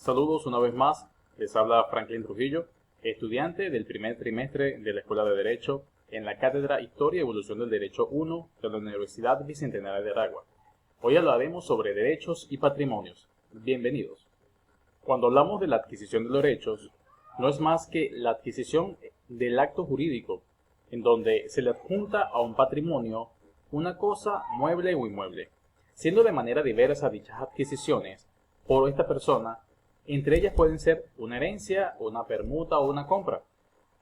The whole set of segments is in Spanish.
Saludos una vez más, les habla Franklin Trujillo, estudiante del primer trimestre de la Escuela de Derecho en la Cátedra Historia y Evolución del Derecho 1 de la Universidad Bicentenaria de Aragua. Hoy hablaremos sobre derechos y patrimonios. Bienvenidos. Cuando hablamos de la adquisición de los derechos, no es más que la adquisición del acto jurídico, en donde se le adjunta a un patrimonio una cosa mueble o inmueble, siendo de manera diversa dichas adquisiciones por esta persona. Entre ellas pueden ser una herencia, una permuta o una compra.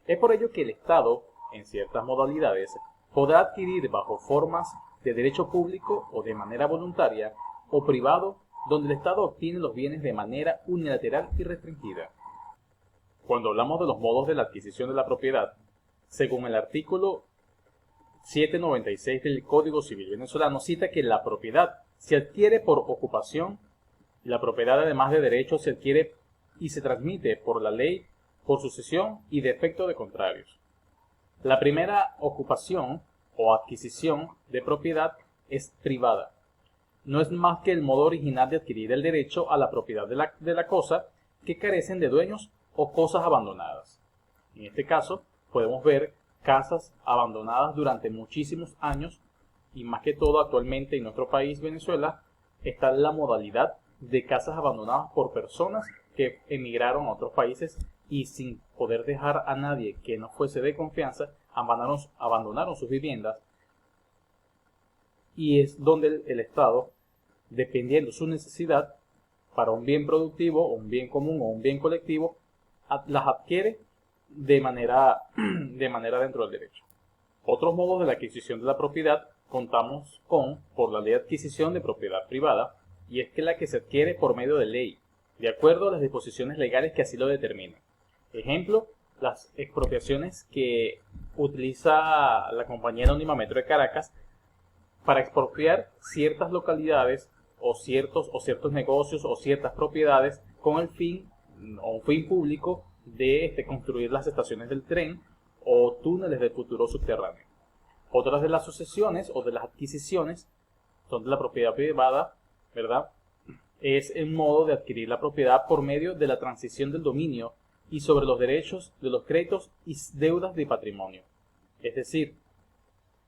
Es por ello que el Estado, en ciertas modalidades, podrá adquirir bajo formas de derecho público o de manera voluntaria o privado, donde el Estado obtiene los bienes de manera unilateral y restringida. Cuando hablamos de los modos de la adquisición de la propiedad, según el artículo 796 del Código Civil venezolano, cita que la propiedad se adquiere por ocupación. La propiedad, además de derechos, se adquiere y se transmite por la ley, por sucesión y defecto de contrarios. La primera ocupación o adquisición de propiedad es privada. No es más que el modo original de adquirir el derecho a la propiedad de la cosa que carecen de dueños o cosas abandonadas. En este caso, podemos ver casas abandonadas durante muchísimos años y más que todo actualmente en nuestro país, Venezuela, está la modalidad de casas abandonadas por personas que emigraron a otros países y sin poder dejar a nadie que no fuese de confianza, abandonaron sus viviendas, y es donde el Estado, dependiendo su necesidad para un bien productivo o un bien común o un bien colectivo, las adquiere de manera dentro del derecho. Otros modos de la adquisición de la propiedad contamos por la ley de adquisición de propiedad privada, y es que la que se adquiere por medio de ley, de acuerdo a las disposiciones legales que así lo determinen. Ejemplo, las expropiaciones que utiliza la Compañía Anónima Metro de Caracas para expropiar ciertas localidades o ciertos negocios o ciertas propiedades con el fin o un fin público de construir las estaciones del tren o túneles de futuro subterráneo. Otras de las sucesiones o de las adquisiciones son de la propiedad privada, ¿verdad? Es el modo de adquirir la propiedad por medio de la transición del dominio y sobre los derechos de los créditos y deudas de patrimonio, es decir,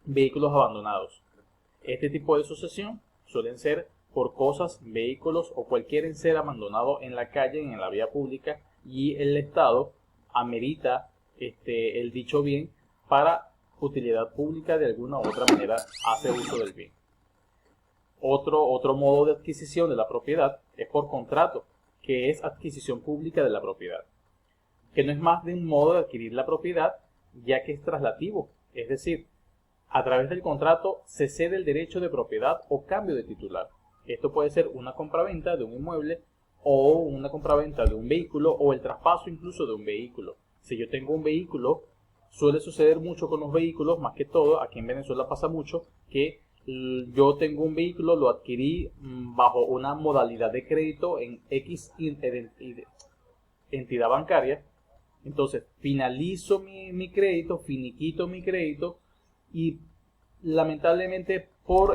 vehículos abandonados. Este tipo de sucesión suelen ser por cosas, vehículos o cualquier ser abandonado en la calle, en la vía pública, y el Estado amerita el dicho bien para utilidad pública, de alguna u otra manera hace uso del bien. Otro modo de adquisición de la propiedad es por contrato, que es adquisición pública de la propiedad, que no es más de un modo de adquirir la propiedad, ya que es traslativo, es decir, a través del contrato se cede el derecho de propiedad o cambio de titular. Esto puede ser una compraventa de un inmueble o una compraventa de un vehículo o el traspaso incluso de un vehículo. Si yo tengo un vehículo, suele suceder mucho con los vehículos, más que todo, aquí en Venezuela pasa mucho, que yo tengo un vehículo, lo adquirí bajo una modalidad de crédito en X entidad bancaria. Entonces finalizo mi crédito, finiquito mi crédito, y lamentablemente por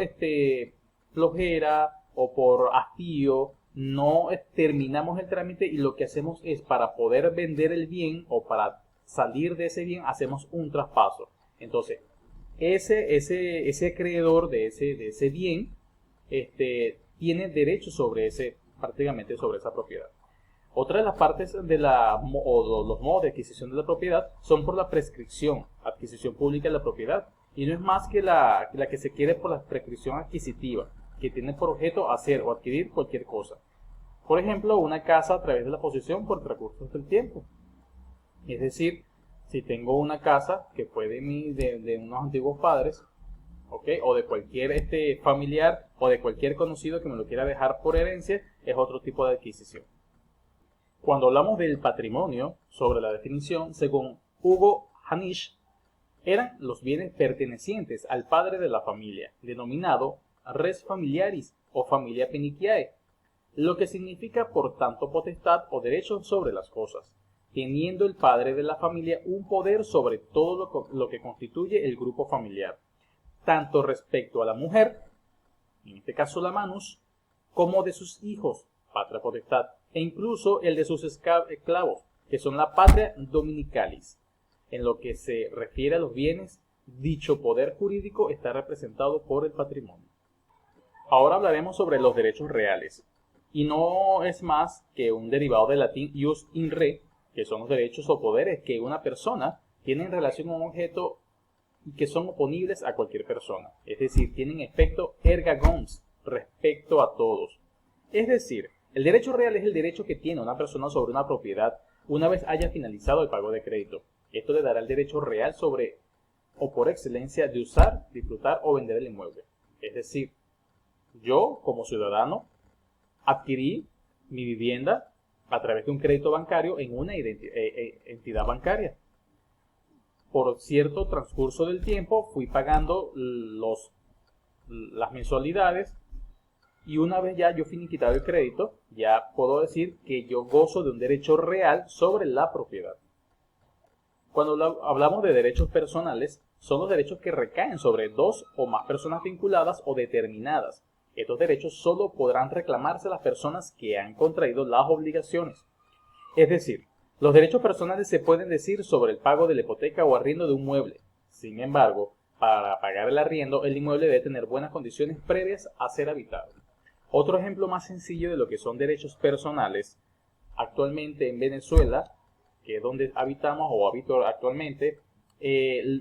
flojera o por hastío no terminamos el trámite, y lo que hacemos es, para poder vender el bien o para salir de ese bien, hacemos un traspaso. Entonces ese acreedor de ese bien tiene derecho prácticamente sobre esa propiedad. Otra de las partes de los modos de adquisición de la propiedad son por la prescripción, adquisición pública de la propiedad, y no es más que la que se quiere por la prescripción adquisitiva, que tiene por objeto hacer o adquirir cualquier cosa. Por ejemplo, una casa a través de la posesión por recursos del tiempo. Es decir, si tengo una casa que fue de unos antiguos padres, ¿okay?, o de cualquier familiar o de cualquier conocido que me lo quiera dejar por herencia, es otro tipo de adquisición. Cuando hablamos del patrimonio, sobre la definición, según Hugo Hanisch, eran los bienes pertenecientes al padre de la familia, denominado res familiaris o familia peniciae, lo que significa por tanto potestad o derecho sobre las cosas, teniendo el padre de la familia un poder sobre todo lo que constituye el grupo familiar, tanto respecto a la mujer, en este caso la manus, como de sus hijos, patria potestad, e incluso el de sus esclavos, que son la patria dominicalis. En lo que se refiere a los bienes, dicho poder jurídico está representado por el patrimonio. Ahora hablaremos sobre los derechos reales, y no es más que un derivado del latín ius in re, que son los derechos o poderes que una persona tiene en relación a un objeto y que son oponibles a cualquier persona, es decir, tienen efecto erga gons respecto a todos. Es decir, el derecho real es el derecho que tiene una persona sobre una propiedad una vez haya finalizado el pago de crédito. Esto le dará el derecho real sobre o por excelencia de usar, disfrutar o vender el inmueble. Es decir, yo como ciudadano adquirí mi vivienda a través de un crédito bancario en una entidad bancaria. Por cierto transcurso del tiempo fui pagando las mensualidades y una vez ya yo finiquitado el crédito, ya puedo decir que yo gozo de un derecho real sobre la propiedad. Cuando hablamos de derechos personales, son los derechos que recaen sobre dos o más personas vinculadas o determinadas. Estos derechos solo podrán reclamarse las personas que han contraído las obligaciones. Es decir, los derechos personales se pueden decir sobre el pago de la hipoteca o arriendo de un mueble. Sin embargo, para pagar el arriendo, el inmueble debe tener buenas condiciones previas a ser habitado. Otro ejemplo más sencillo de lo que son derechos personales, actualmente en Venezuela, que es donde habitamos o habito actualmente,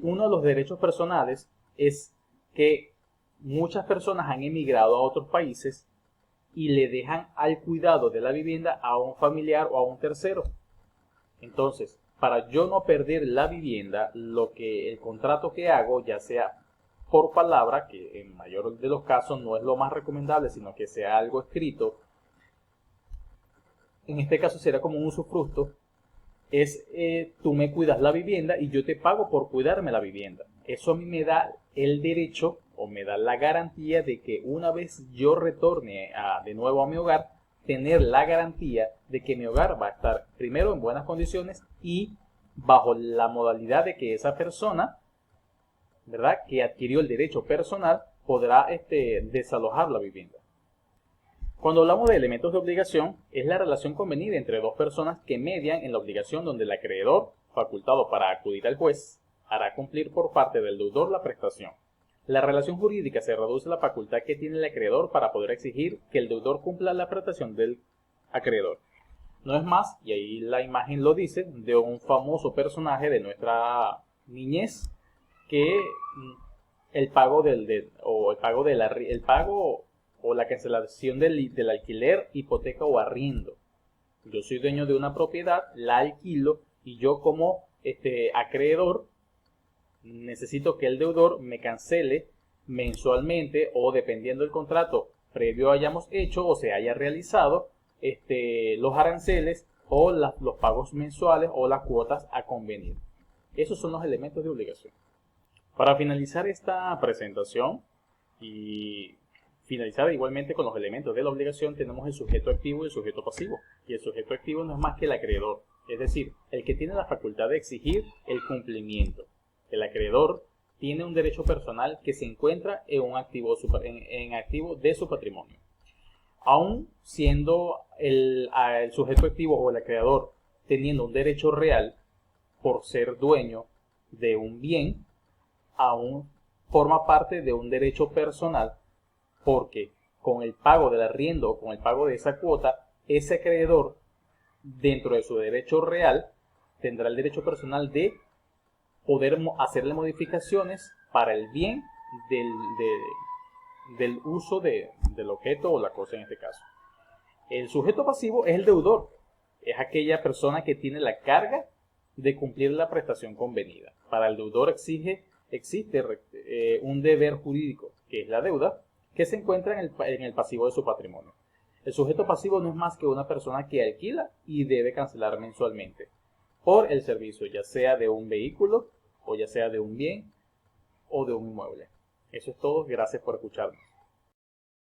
uno de los derechos personales es que muchas personas han emigrado a otros países y le dejan al cuidado de la vivienda a un familiar o a un tercero. Entonces, para yo no perder la vivienda, el contrato que hago, ya sea por palabra, que en mayor de los casos no es lo más recomendable, sino que sea algo escrito, en este caso será como un usufructo, es tú me cuidas la vivienda y yo te pago por cuidarme la vivienda. Eso a mí me da el derecho o me da la garantía de que una vez yo retorne de nuevo a mi hogar, tener la garantía de que mi hogar va a estar primero en buenas condiciones y bajo la modalidad de que esa persona, ¿verdad?, que adquirió el derecho personal podrá desalojar la vivienda. Cuando hablamos de elementos de obligación, es la relación convenida entre dos personas que median en la obligación donde el acreedor, facultado para acudir al juez, hará cumplir por parte del deudor la prestación. La relación jurídica se reduce a la facultad que tiene el acreedor para poder exigir que el deudor cumpla la prestación del acreedor. No es más, y ahí la imagen lo dice, de un famoso personaje de nuestra niñez que el pago o la cancelación del alquiler, hipoteca o arriendo. Yo soy dueño de una propiedad, la alquilo y yo como acreedor necesito que el deudor me cancele mensualmente o dependiendo del contrato previo hayamos hecho o se haya realizado los aranceles o los pagos mensuales o las cuotas a convenir. Esos son los elementos de obligación. Para finalizar esta presentación y finalizar igualmente con los elementos de la obligación, tenemos el sujeto activo y el sujeto pasivo. Y el sujeto activo no es más que el acreedor, es decir, el que tiene la facultad de exigir el cumplimiento. El acreedor tiene un derecho personal que se encuentra en un activo de su patrimonio. Aun siendo el sujeto activo o el acreedor teniendo un derecho real por ser dueño de un bien, aún forma parte de un derecho personal porque con el pago del arriendo o con el pago de esa cuota, ese acreedor dentro de su derecho real tendrá el derecho personal de poder hacerle modificaciones para el bien del uso del objeto o la cosa en este caso. El sujeto pasivo es el deudor, es aquella persona que tiene la carga de cumplir la prestación convenida. Para el deudor existe un deber jurídico, que es la deuda, que se encuentra en el pasivo de su patrimonio. El sujeto pasivo no es más que una persona que alquila y debe cancelar mensualmente por el servicio, ya sea de un vehículo o ya sea de un bien o de un inmueble. Eso es todo, gracias por escucharnos.